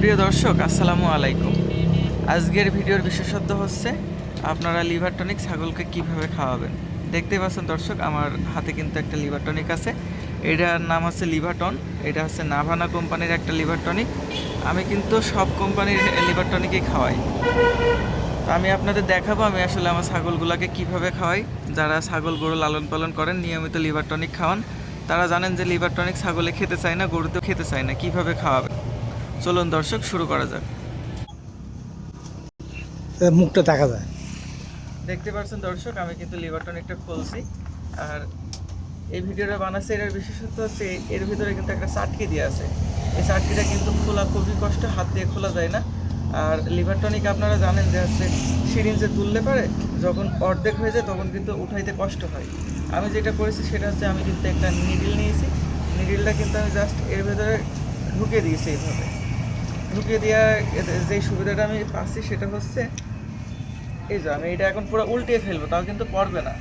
প্রিয় দর্শক, আসসালামু আলাইকুম। আজকের ভিডিওর বিশেষত্ব হচ্ছে আপনারা লিভার টনিক ছাগলকে কিভাবে খাওয়াবেন। দেখতে পাচ্ছেন দর্শক, আমার হাতে কিন্তু একটা লিভার টনিক আছে। এটার নাম হচ্ছে লিভাটন। এটা হচ্ছে নাভানা কোম্পানির একটা লিভার টনিক। আমি কিন্তু সব কোম্পানির লিভার টনিকই খাওয়াই। তো আমি আপনাদের দেখাবো আমি আসলে আমার ছাগলগুলোকে কিভাবে খাওয়াই। যারা ছাগল গরু লালন পালন করেন, নিয়মিত লিভার টনিক খাওয়ান, তারা জানেন যে লিভার টনিক ছাগলে খেতে চায় না, গরুতেও খেতে চায় না। কিভাবে খাওয়াবেন চলুন দর্শক, শুরু করা যাক। মুখটা দেখা যায়। দেখতে পাচ্ছেন দর্শক, আমি কিন্তু লিভার টনিকটা খুলছি। আর এই ভিডিওটা বানাচ্ছে এর বিশেষত্ব হচ্ছে এর ভিতরে কিন্তু একটা চাটকি দিয়ে আছে। এই চাটকিটা কিন্তু খোলা খুবই কষ্ট, হাত দিয়ে খোলা যায় না। আর লিভার টনিক আপনারা জানেন যে হচ্ছে সিরিঞ্জে তুললে পারে যখন অর্ধেক হয়ে যায় তখন কিন্তু উঠাইতে কষ্ট হয়। আমি যেটা করেছি সেটা হচ্ছে আমি কিন্তু একটা নিডিল নিয়েছি। নিডিলটা কিন্তু আমি জাস্ট এর ভেতরে ঢুকিয়ে দিয়েছি। এইভাবে ঢুকিয়ে দেওয়ার যে সুবিধাটা আমি পাচ্ছি সেটা হচ্ছে এই যে আমি এটা এখন পুরো উল্টিয়ে ফেলবো, তাও কিন্তু পড়বে না।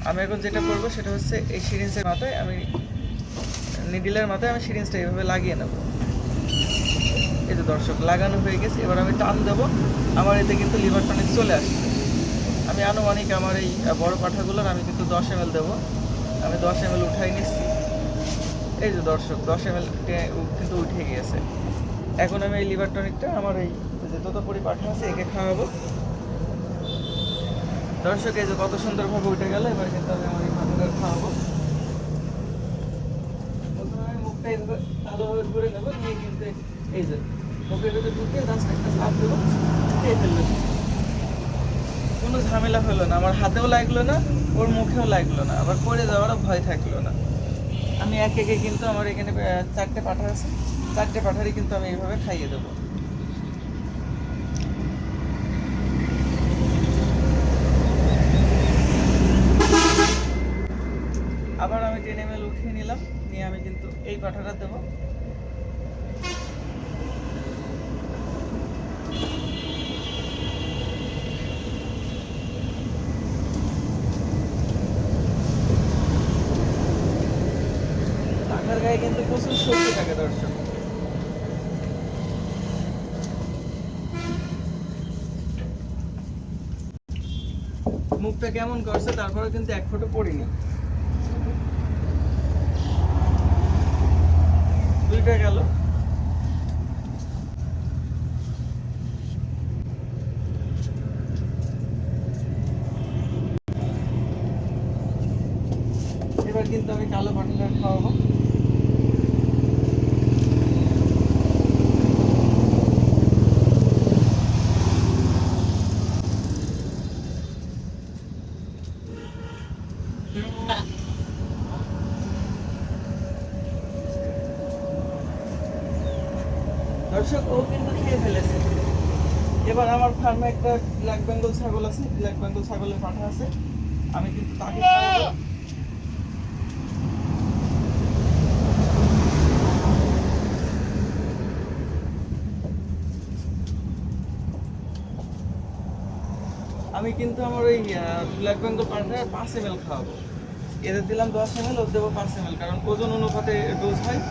আমি এখন যেটা করবো সেটা হচ্ছে এই সিরিঞ্জের মাথায় আমি নিডিলের মাথায় আমি সিরিঞ্জটা এইভাবে লাগিয়ে নেব। এই যে দর্শক, লাগানো হয়ে গেছে। এবার আমি টান দেবো, আমার এতে কিন্তু লিভার টনিক চলে আসবে। আমি আনুমানিক আমার এই বড় পাঠাগুলোর আমি কিন্তু 10 ml দেবো। আমি 10 ml উঠাই নিচ্ছি। এই যে দর্শক, 10 ml কিন্তু উঠে গিয়েছে। এখন আমি এই লিভার টনিকটা আমার এই যে তোতাপুরি পাঠা আছে একে খাওয়াবো। দর্শক, এই যে কত সুন্দরভাবে উঠে গেল। এবার কিন্তু আমি আমার এই পাঠাটা খাওয়াবো। প্রথমে আমি মুখটা এইভাবে ভালোভাবে ঘুরে নেবো, নিয়ে কিন্তু এই যে মুখের ভিতরে ঢুকিয়ে জাস্ট একটা চাপ দেবো, খেয়ে ফেললো। কোনো ঝামেলা হলো না, আমার হাতেও লাগলো না, ওর মুখেও লাগলো না, আবার পড়ে যাওয়ারও ভয় থাকলো না। আমি এক একে কিন্তু আমার এখানে 4টে পাঠা আছে, 4টে পাঠারই কিন্তু আমি এইভাবে খাইয়ে দেবো। আবার আমি 10 ml উঠিয়ে নিলাম, নিয়ে আমি কিন্তু এই পাঠাটা দেবো। পাঠার গায়ে কিন্তু প্রচুর শক্তি থাকে দর্শক। মুখটা কেমন করছে, তারপরে কিন্তু এক ফোঁটা পড়িনি। দুইটা গেল। এবার কিন্তু আমি কালো পাঠাটা খাওয়াবো। দর্শক, ও কিন্তু খেয়ে ফেলেছে। এবার আমার ফার্মে একটা ব্ল্যাক বেঙ্গল ছাগল আছে, ব্ল্যাক বেঙ্গল ছাগলের পাঠা আছে, আমি কিন্তু তাকে খাওয়াবো। আমি কিন্তু আমার ওই ব্ল্যাক বেঙ্গল পাঠার 5 ml খাওয়াবো। এদের দিলাম 10 ml, ওর দেবো 5 ml, কারণ ওজন অনুপাতে ডোজ হয়।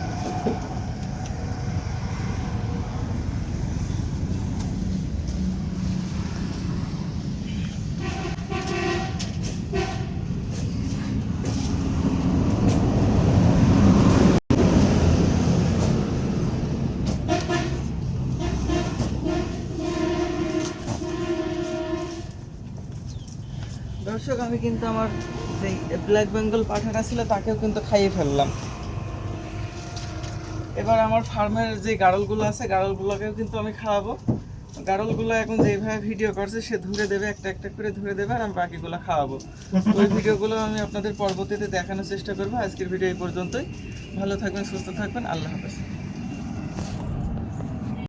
দর্শক, আমি কিন্তু আমার যে ব্ল্যাক বেঙ্গল পাঠাটা ছিল তাকেও কিন্তু খাইয়ে ফেললাম। এবার আমার ফার্মের যে গাড়লগুলো আছে গাড়লগুলোকেও কিন্তু আমি খাওয়াবো। গাড়লগুলো এখন যেভাবে ভিডিও করছে সে ধরে দেবে, একটা একটা করে ধরে দেবে, আর আমি বাকিগুলো খাওয়াবো। ওই ভিডিওগুলো আমি আপনাদের পরবর্তীতে দেখানোর চেষ্টা করবো। আজকের ভিডিও এই পর্যন্তই। ভালো থাকবেন, সুস্থ থাকবেন, আল্লাহ হাফেজ।